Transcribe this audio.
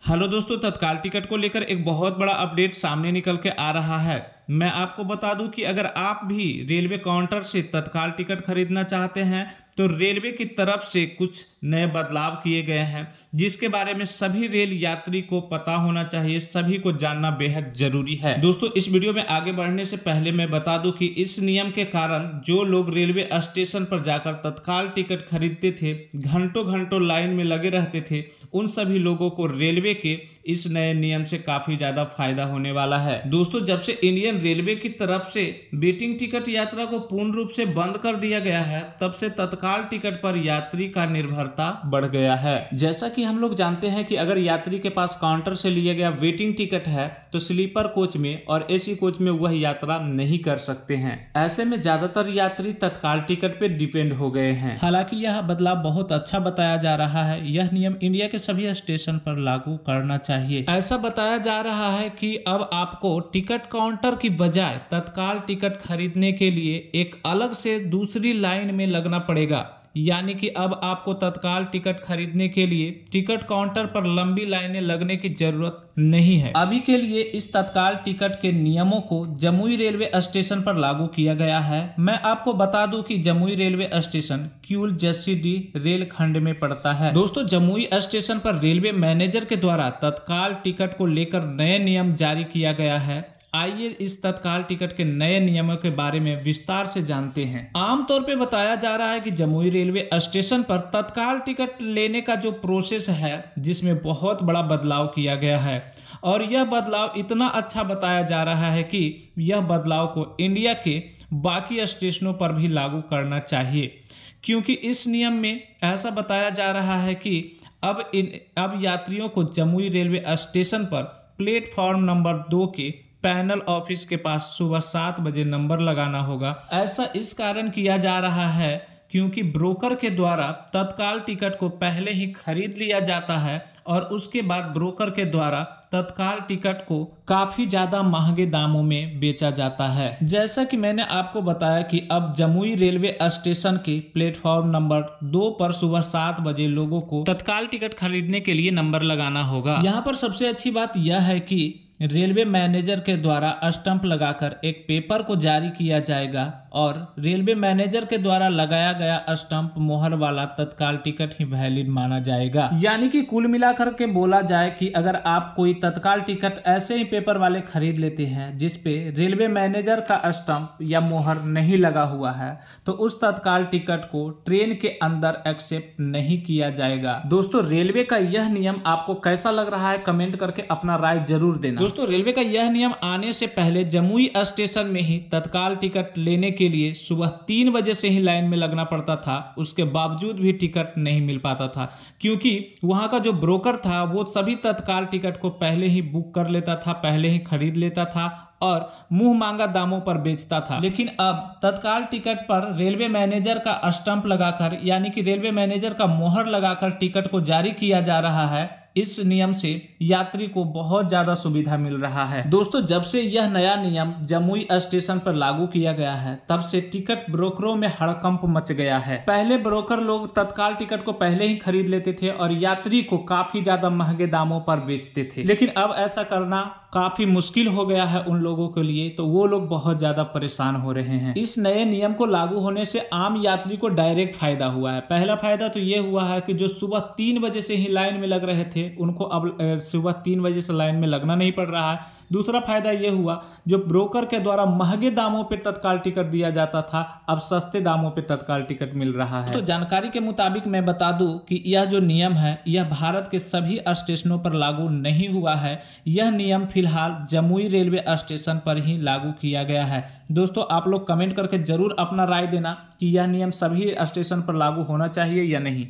Hello दोस्तों, तत्काल ticket को लेकर एक बहुत बड़ा अपडेट सामने निकल के आ रहा है। मैं आपको बता दूं कि अगर आप भी रेलवे काउंटर से तत्काल टिकट खरीदना चाहते हैं तो रेलवे की तरफ से कुछ नए बदलाव किए गए हैं, जिसके बारे में सभी रेल यात्री को पता होना चाहिए, सभी को जानना बेहद जरूरी है। दोस्तों, इस वीडियो में आगे बढ़ने से पहले मैं बता दूं कि इस नियम के कारण जो लोग रेलवे स्टेशन पर जाकर तत्काल टिकट खरीदते थे, घंटों घंटों लाइन में लगे रहते थे, उन सभी लोगों को रेलवे के इस नए नियम से काफी ज्यादा फायदा होने वाला है। दोस्तों, जब से इंडियन रेलवे की तरफ से वेटिंग टिकट यात्रा को पूर्ण रूप से बंद कर दिया गया है, तब से तत्काल टिकट पर यात्री का निर्भरता बढ़ गया है। जैसा कि हम लोग जानते हैं कि अगर यात्री के पास काउंटर से लिया गया वेटिंग टिकट है तो स्लीपर कोच में और एसी कोच में वह यात्रा नहीं कर सकते हैं। ऐसे में ज्यादातर यात्री तत्काल टिकट पे डिपेंड हो गए हैं। हालांकि यह बदलाव बहुत अच्छा बताया जा रहा है। यह नियम इंडिया के सभी स्टेशन पर लागू करना चाहिए। ऐसा बताया जा रहा है कि अब आपको टिकट काउंटर की बजाय तत्काल टिकट खरीदने के लिए एक अलग से दूसरी लाइन में लगना पड़ेगा। यानी कि अब आपको तत्काल टिकट खरीदने के लिए टिकट काउंटर पर लंबी लाइनें लगने की जरूरत नहीं है। अभी के लिए इस तत्काल टिकट के नियमों को जमुई रेलवे स्टेशन पर लागू किया गया है। मैं आपको बता दूं कि Jamui railway station Kiul Jasidih rail खंड में पड़ता है। दोस्तों, जमुई स्टेशन पर रेलवे मैनेजर के द्वारा तत्काल टिकट को लेकर नए नियम जारी किया गया है। आइए इस तत्काल टिकट के नए नियमों के बारे में विस्तार से जानते हैं। आमतौर पे बताया जा रहा है कि जमुई रेलवे स्टेशन पर तत्काल टिकट लेने का जो प्रोसेस है, जिसमें बहुत बड़ा बदलाव किया गया है और यह बदलाव इतना अच्छा बताया जा रहा है कि यह बदलाव को इंडिया के बाकी स्टेशनों पर भी लागू करना चाहिए, क्योंकि इस नियम में ऐसा बताया जा रहा है कि अब यात्रियों को जमुई रेलवे स्टेशन पर प्लेटफॉर्म नंबर 2 के पैनल ऑफिस के पास सुबह 7 बजे नंबर लगाना होगा। ऐसा इस कारण किया जा रहा है क्योंकि ब्रोकर के द्वारा तत्काल टिकट को पहले ही खरीद लिया जाता है और उसके बाद ब्रोकर के द्वारा तत्काल टिकट को काफी ज्यादा महंगे दामों में बेचा जाता है। जैसा कि मैंने आपको बताया कि अब जमुई रेलवे स्टेशन के प्लेटफॉर्म नंबर 2 पर सुबह 7 बजे लोगों को तत्काल टिकट खरीदने के लिए नंबर लगाना होगा। यहाँ पर सबसे अच्छी बात यह है कि रेलवे मैनेजर के द्वारा स्टंप लगाकर एक पेपर को जारी किया जाएगा और रेलवे मैनेजर के द्वारा लगाया गया स्टंप मोहर वाला तत्काल टिकट ही वैलिड माना जाएगा। यानी कि कुल मिलाकर के बोला जाए कि अगर आप कोई तत्काल टिकट ऐसे ही पेपर वाले खरीद लेते हैं जिसपे रेलवे मैनेजर का स्टंप या मोहर नहीं लगा हुआ है, तो उस तत्काल टिकट को ट्रेन के अंदर एक्सेप्ट नहीं किया जाएगा। दोस्तों, रेलवे का यह नियम आपको कैसा लग रहा है, कमेंट करके अपना राय जरूर देना। दोस्तों, रेलवे का यह नियम आने से पहले जमुई स्टेशन में ही तत्काल टिकट लेने के लिए सुबह 3 बजे से ही लाइन में लगना पड़ता था। उसके बावजूद भी टिकट नहीं मिल पाता था, क्योंकि वहां का जो ब्रोकर था वो सभी तत्काल टिकट को पहले ही बुक कर लेता था, पहले ही खरीद लेता था और मुंह मांगा दामों पर बेचता था। लेकिन अब तत्काल टिकट पर रेलवे मैनेजर का स्टंप लगाकर, यानी कि रेलवे मैनेजर का मोहर लगाकर टिकट को जारी किया जा रहा है। इस नियम से यात्री को बहुत ज्यादा सुविधा मिल रहा है। दोस्तों, जब से यह नया नियम जमुई स्टेशन पर लागू किया गया है, तब से टिकट ब्रोकरों में हड़कंप मच गया है। पहले ब्रोकर लोग तत्काल टिकट को पहले ही खरीद लेते थे और यात्री को काफी ज्यादा महंगे दामों पर बेचते थे। लेकिन अब ऐसा करना काफी मुश्किल हो गया है उन लोगों के लिए, तो वो लोग बहुत ज्यादा परेशान हो रहे हैं। इस नए नियम को लागू होने से आम यात्री को डायरेक्ट फायदा हुआ है। पहला फायदा तो ये हुआ है कि जो सुबह 3 बजे से ही लाइन में लग रहे थे, उनको अब सुबह 3 बजे से लाइन में लगना नहीं पड़ रहा है। दूसरा फायदा ये हुआ, जो ब्रोकर के द्वारा महंगे दामों पे तत्काल टिकट दिया जाता था, अब सस्ते दामों पे तत्काल टिकट मिल रहा है। तो जानकारी के मुताबिक मैं बता दूं कि यह जो नियम है, यह भारत के सभी स्टेशनों पर लागू नहीं हुआ है। यह नियम फिलहाल जमुई रेलवे स्टेशन पर ही लागू किया गया है। दोस्तों, आप लोग कमेंट करके जरूर अपना राय देना कि यह नियम सभी स्टेशन पर लागू होना चाहिए या नहीं।